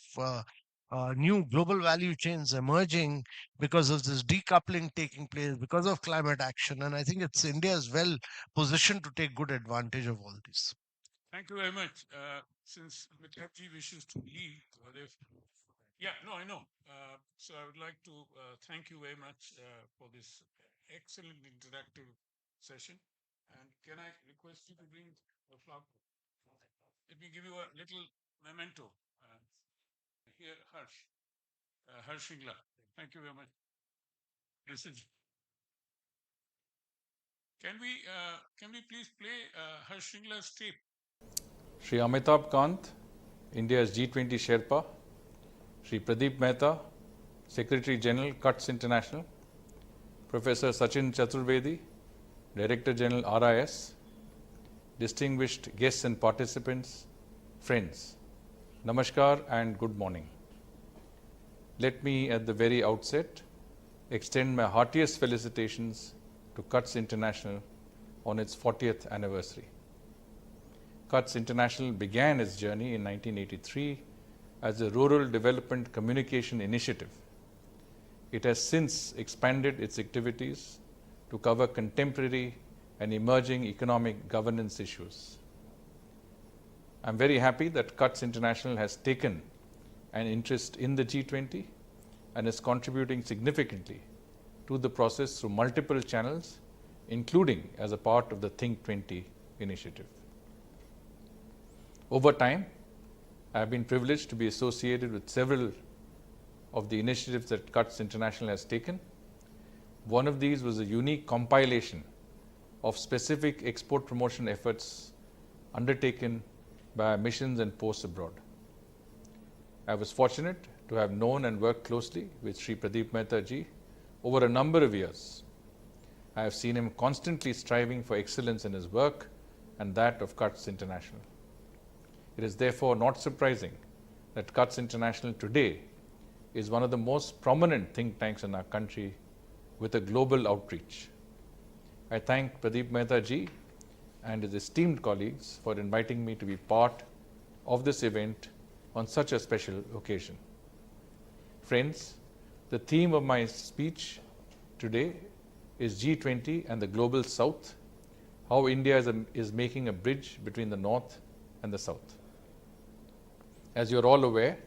new global value chains emerging, because of this decoupling taking place, because of climate action. And I think it's India is well positioned to take good advantage of all this. Thank you very much. Since Amitabh wishes to leave, yeah, no, I know. So I would like to thank you very much for this excellent interactive session. And can I request you to bring the flower? Let me give you a little memento. Here, Harsh Shingla. Thank you very much. This is. Can we please play Harsh Shingla's tape? Shri Amitabh Kant, India's G20 Sherpa, Shri Pradeep Mehta, Secretary General, CUTS International, Professor Sachin Chaturvedi, Director General, RIS, distinguished guests and participants, friends, Namaskar and good morning. Let me at the very outset extend my heartiest felicitations to CUTS International on its 40th anniversary. CUTS International began its journey in 1983 as a Rural Development Communication Initiative. It has since expanded its activities to cover contemporary and emerging economic governance issues. I'm very happy that CUTS International has taken an interest in the G20 and is contributing significantly to the process through multiple channels, including as a part of the Think 20 initiative. Over time, I have been privileged to be associated with several of the initiatives that CUTS International has taken. One of these was a unique compilation of specific export promotion efforts undertaken by missions and posts abroad. I was fortunate to have known and worked closely with Sri Pradeep Mehta ji over a number of years. I have seen him constantly striving for excellence in his work and that of CUTS International. It is therefore not surprising that CUTS International today is one of the most prominent think tanks in our country with a global outreach. I thank Pradeep Mehta ji and his esteemed colleagues for inviting me to be part of this event on such a special occasion. Friends, The theme of my speech today is G20 and the Global South, how India is making a bridge between the North and the South. As you are all aware,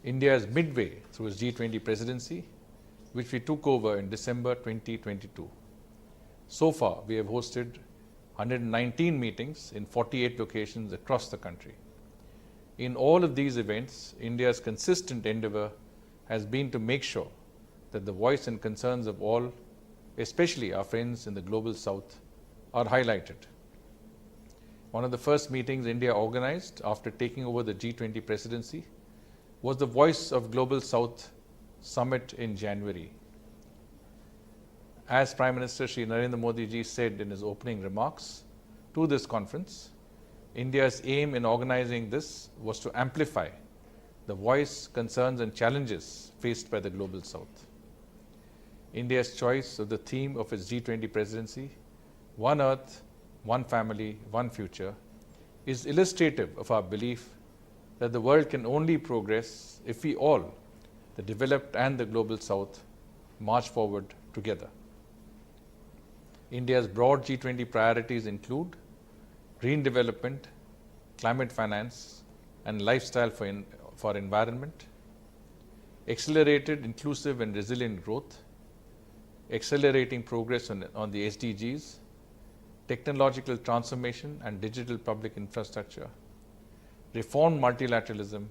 India is midway through its G20 presidency, which we took over in December 2022. So far, we have hosted 119 meetings in 48 locations across the country. In all of these events, India's consistent endeavor has been to make sure that the voice and concerns of all, especially our friends in the Global South, are highlighted. One of the first meetings India organized after taking over the G20 presidency was the Voice of Global South Summit in January. As Prime Minister Shri Narendra Modi ji said in his opening remarks to this conference, India's aim in organizing this was to amplify the voice, concerns and challenges faced by the Global South. India's choice of the theme of its G20 presidency, One Earth, One Family, One Future, is illustrative of our belief that the world can only progress if we all, the developed and the Global South, march forward together. India's broad G20 priorities include green development, climate finance, and lifestyle for environment, accelerated, inclusive, and resilient growth, accelerating progress on the SDGs, technological transformation and digital public infrastructure, reformed multilateralism,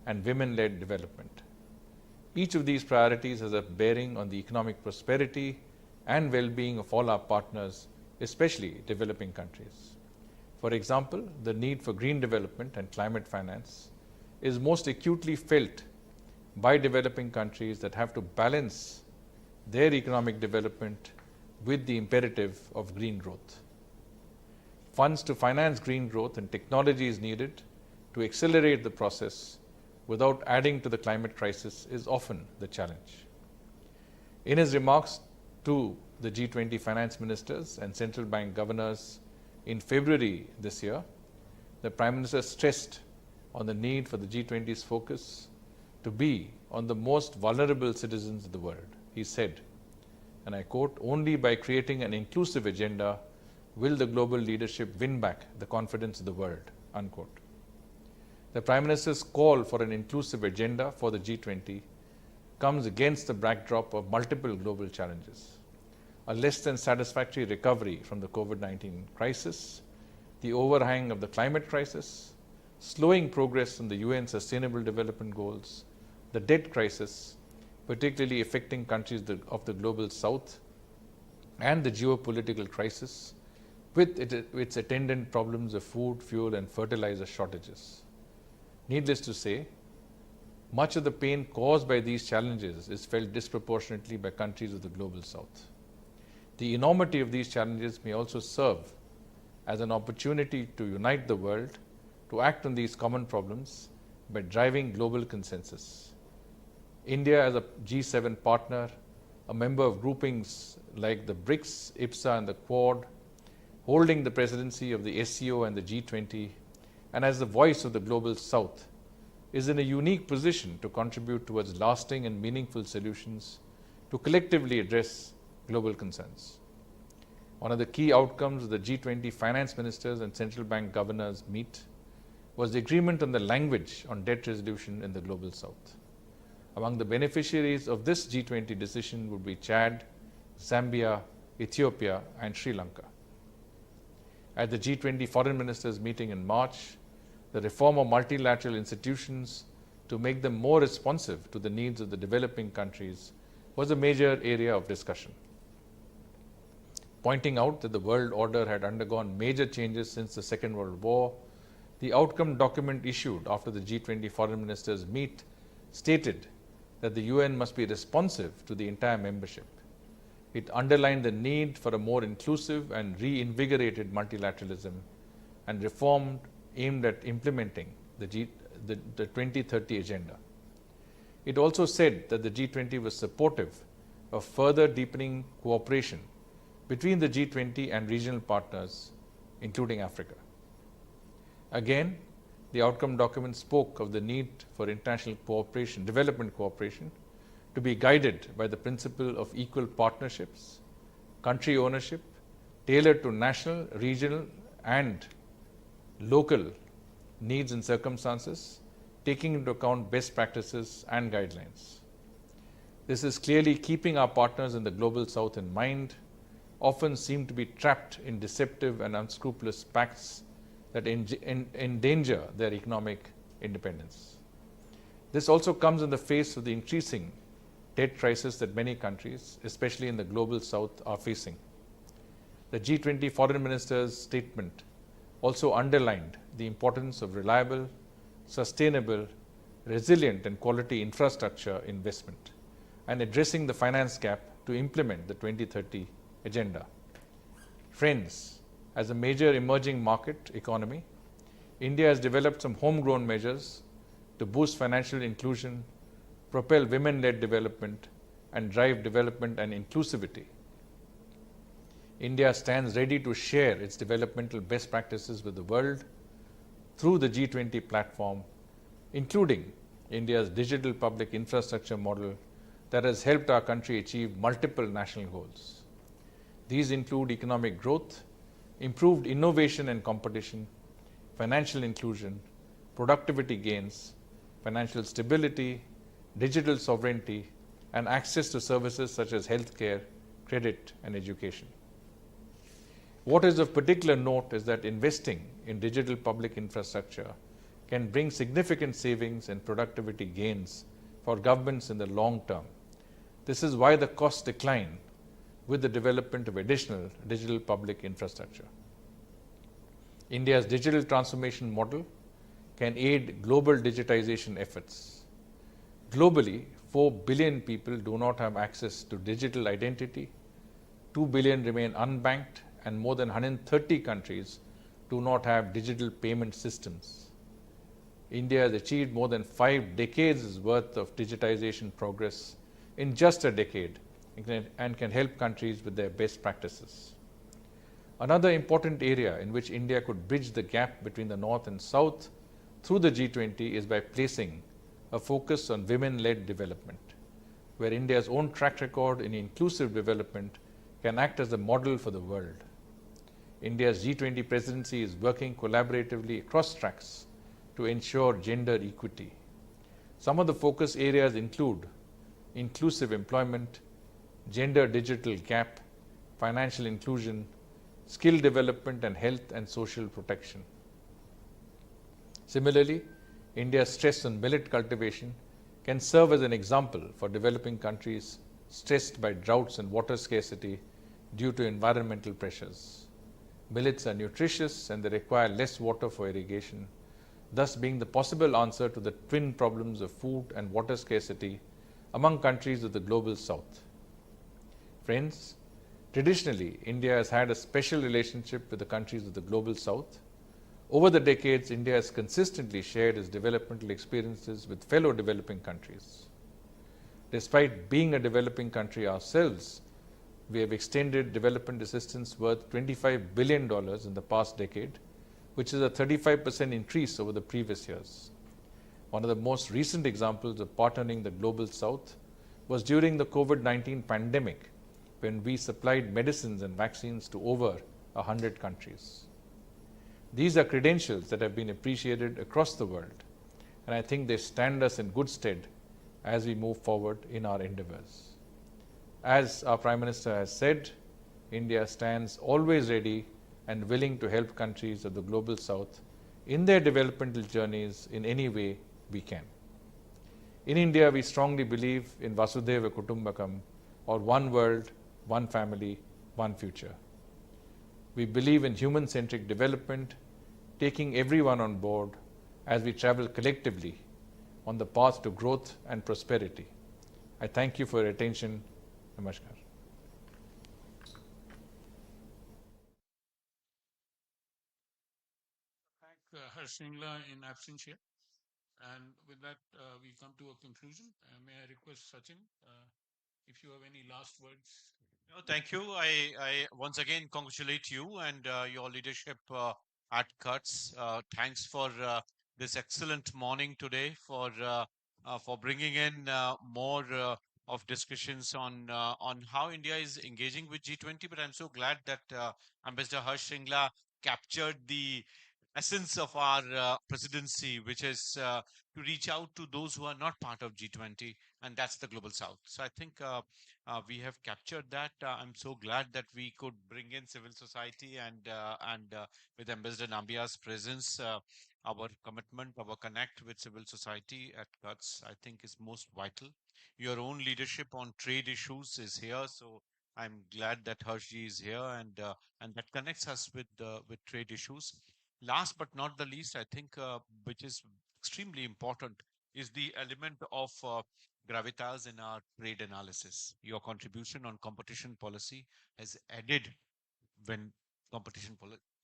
and women-led development. Each of these priorities has a bearing on the economic prosperity and well-being of all our partners, especially developing countries. For example, the need for green development and climate finance is most acutely felt by developing countries that have to balance their economic development with the imperative of green growth. Funds to finance green growth and technology is needed to accelerate the process without adding to the climate crisis is often the challenge. In his remarks to the G20 finance ministers and central bank governors in February this year, the Prime Minister stressed on the need for the G20's focus to be on the most vulnerable citizens of the world. He said, and I quote, "Only by creating an inclusive agenda will the global leadership win back the confidence of the world," unquote. The Prime Minister's call for an inclusive agenda for the G20 comes against the backdrop of multiple global challenges: a less than satisfactory recovery from the COVID-19 crisis, the overhang of the climate crisis, slowing progress on the UN Sustainable Development Goals, the debt crisis, particularly affecting countries of the Global South, and the geopolitical crisis with its attendant problems of food, fuel, and fertilizer shortages. Needless to say, much of the pain caused by these challenges is felt disproportionately by countries of the Global South. The enormity of these challenges may also serve as an opportunity to unite the world to act on these common problems by driving global consensus. India, as a G7 partner, a member of groupings like the BRICS, IPSA, and the Quad, holding the presidency of the SCO and the G20, and as the voice of the Global South, is in a unique position to contribute towards lasting and meaningful solutions to collectively address global concerns. One of the key outcomes of the G20 finance ministers and central bank governors meet was the agreement on the language on debt resolution in the Global South. Among the beneficiaries of this G20 decision would be Chad, Zambia, Ethiopia, and Sri Lanka. At the G20 foreign ministers meeting in March, the reform of multilateral institutions to make them more responsive to the needs of the developing countries was a major area of discussion. Pointing out that the world order had undergone major changes since the Second World War, the outcome document issued after the G20 foreign ministers meet stated that the UN must be responsive to the entire membership. It underlined the need for a more inclusive and reinvigorated multilateralism and reform aimed at implementing the 2030 agenda. It also said that the G20 was supportive of further deepening cooperation between the G20 and regional partners, including Africa. Again, the outcome document spoke of the need for international cooperation, development cooperation, to be guided by the principle of equal partnerships, country ownership, tailored to national, regional, and local needs and circumstances, taking into account best practices and guidelines. This is clearly keeping our partners in the global south in mind, often seem to be trapped in deceptive and unscrupulous pacts that endanger their economic independence. This also comes in the face of the increasing debt crisis that many countries, especially in the global south, are facing. The G20 foreign ministers' statement also underlined the importance of reliable, sustainable, resilient, and quality infrastructure investment and addressing the finance gap to implement the 2030 agenda. Friends, as a major emerging market economy, India has developed some homegrown measures to boost financial inclusion, propel women-led development, and drive development and inclusivity. India stands ready to share its developmental best practices with the world through the G20 platform, including India's digital public infrastructure model that has helped our country achieve multiple national goals. These include economic growth, improved innovation and competition, financial inclusion, productivity gains, financial stability, digital sovereignty, and access to services such as healthcare, credit, and education. What is of particular note is that investing in digital public infrastructure can bring significant savings and productivity gains for governments in the long term. This is why the costs decline with the development of additional digital public infrastructure. India's digital transformation model can aid global digitization efforts. Globally, 4 billion people do not have access to digital identity, 2 billion remain unbanked, and more than 130 countries do not have digital payment systems. India has achieved more than 5 decades worth of digitization progress in just a decade and can help countries with their best practices. Another important area in which India could bridge the gap between the North and South through the G20 is by placing a focus on women-led development, where India's own track record in inclusive development can act as a model for the world. India's G20 presidency is working collaboratively across tracks to ensure gender equity. Some of the focus areas include inclusive employment, gender digital gap, financial inclusion, skill development, and health and social protection. Similarly, India's stress on millet cultivation can serve as an example for developing countries stressed by droughts and water scarcity due to environmental pressures. Millets are nutritious and they require less water for irrigation, thus being the possible answer to the twin problems of food and water scarcity among countries of the global south. Friends, traditionally, India has had a special relationship with the countries of the global south. Over the decades, India has consistently shared its developmental experiences with fellow developing countries. Despite being a developing country ourselves, we have extended development assistance worth $25 billion in the past decade, which is a 35% increase over the previous years. One of the most recent examples of partnering the global south was during the COVID-19 pandemic, when we supplied medicines and vaccines to over 100 countries. These are credentials that have been appreciated across the world, and I think they stand us in good stead as we move forward in our endeavors. As our Prime Minister has said, India stands always ready and willing to help countries of the global south in their developmental journeys in any way we can. In India, we strongly believe in Vasudhaiva Kutumbakam, or one world, one family, one future. We believe in human-centric development, taking everyone on board as we travel collectively on the path to growth and prosperity. I thank you for your attention. Namaskar. Thank Harsh Shringla in absentia. And with that, we come to a conclusion. May I request Sachin, if you have any last words? No, thank you. I once again congratulate you and your leadership at Cuts. Thanks for this excellent morning today, for bringing in more discussions on how India is engaging with G20. But I'm so glad that Ambassador Harsh Shringla captured the essence of our presidency, which is to reach out to those who are not part of G20, and that's the global south. So I think we have captured that. I'm so glad that we could bring in civil society and with Ambassador Nambiar's presence, our commitment, our connect with civil society at GUTS, I think is most vital. Your own leadership on trade issues is here, so I'm glad that Harshji is here, and that connects us with trade issues. Last but not the least, I think, which is extremely important, is the element of gravitas in our trade analysis. Your contribution on competition policy has added when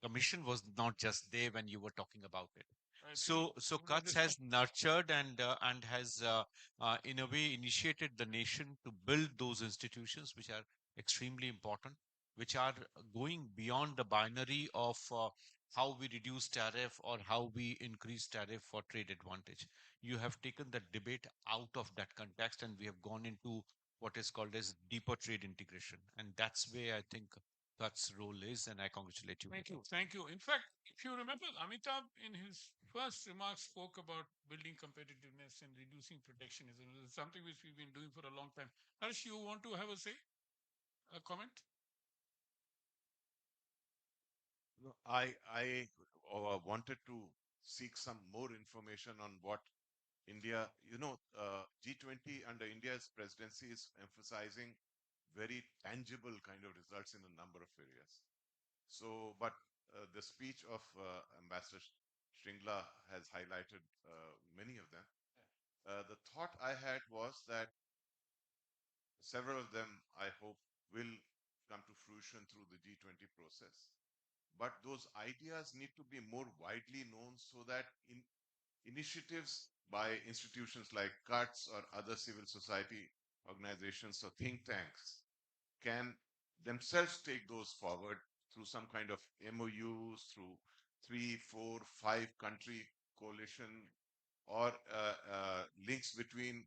commission was not just there when you were talking about it. So Kutch has nurtured and has in a way initiated the nation to build those institutions which are extremely important, which are going beyond the binary of how we reduce tariff or how we increase tariff for trade advantage. You have taken the debate out of that context, and we have gone into what is called as deeper trade integration, and that's where I think Kutch's role is, and I congratulate you. Thank you. Thank you. In fact, if you remember, Amitabh in his first remarks spoke about building competitiveness and reducing protectionism. This is something which we've been doing for a long time. Harsh, you want to have a say, a comment? No, I wanted to seek some more information on what India, G20 under India's presidency is emphasizing very tangible kind of results in a number of areas. So, but the speech of Ambassador Shringla has highlighted many of them. The thought I had was that several of them, I hope, will come to fruition through the G20 process. But those ideas need to be more widely known so that initiatives by institutions like CUTS or other civil society organizations or think tanks can themselves take those forward through some kind of MOUs, through 3, 4, 5 country coalition, or links between,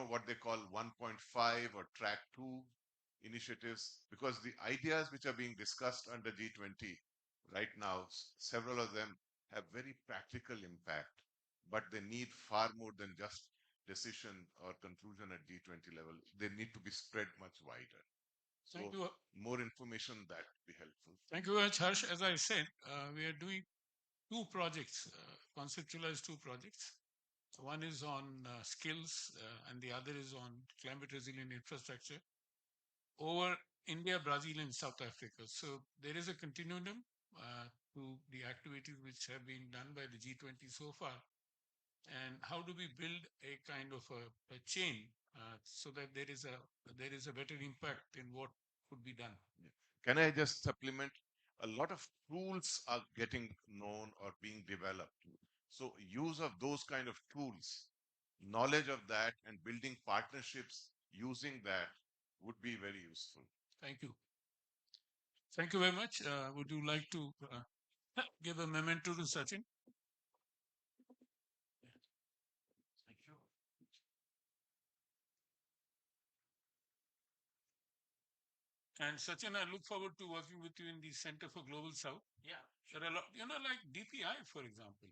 what they call 1.5 or track 2 initiatives, because the ideas which are being discussed under G20 right now, several of them have very practical impact, but they need far more than just decision or conclusion at G20 level. They need to be spread much wider. Thank So you. more information that would be helpful. Thank you very much, Harsh. As I said, we are doing two projects, conceptualized two projects. One is on skills and the other is on climate resilient infrastructure over India, Brazil, and South Africa. So there is a continuum to the activities which have been done by the G20 so far. And how do we build a kind of a chain so that there is a better impact in what could be done? Yeah. Can I just supplement? A lot of tools are getting known or being developed. So use of those kind of tools, knowledge of that, and building partnerships using that would be very useful. Thank you. Thank you very much. Would you like to give a memento to Sachin? Thank you. And Sachin, I look forward to working with you in the Center for Global South. Yeah. There are a lot, like DPI, for example.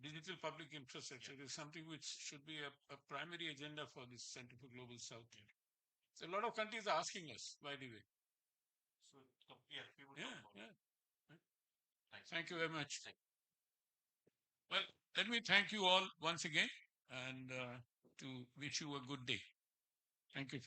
Digital public infrastructure is something which should be a primary agenda for this Center for Global South. So a lot of countries are asking us, by the way. So yeah, we would Yeah. Thank you very much. Well, let me thank you all once again and to wish you a good day. Thank you.